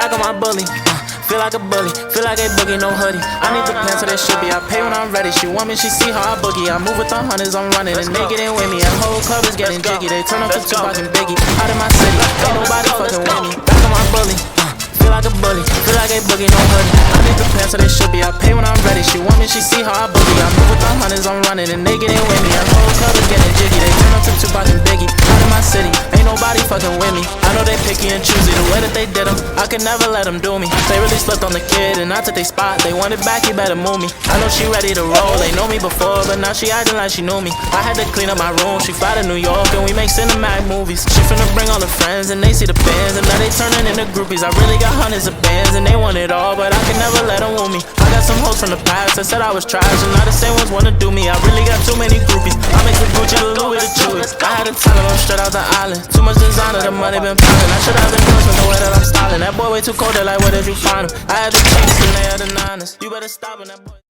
back on my bully. Feel like a bully, feel like a boogie, no hoodie. I need the pants so they should be. I pay when I'm ready. She want me, she see how I boogie. I move with the hunters, I'm running. And they get in with me. That whole club is getting jiggy. They turn up to Tupac and Biggie. Out in my city, ain't nobody fucking with me. Back on my bully. Feel like a bully, feel like a boogie, no hoodie. I need the pants so they should be. I pay when I'm ready. She want me, she see how I boogie. I move with the hunters, I'm running. And they get in with me. That whole club is getting jiggy. They turn up to Tupac and Biggie. Out in my city, ain't nobody fucking with me. I know they picky and choosy. The way that they did them, I could never let them do me. They really slept on the kid and I took they spot. They want it back, you better move me. I know she ready to roll. They know me before, but now she acting like she knew me. I had to clean up my room. She fly to New York and we make cinematic movies. She finna bring all the friends and they see the bands and now they turning into groupies. I really got hundreds of bands and they want it all, but I can never let them woo me. I got some hoes from the past that said I was trash, and now the same ones wanna do me. I really got too many groupies. I mix the Gucci, the Louis, the Chewy. I had to tell them I'm straight out the island. Too much designer, the money been piling. I should have been close with the way that I'm styling. That boy way too cold, they're like, where did you find him? I had the Kings and they had the Niners. You better stop in that boy.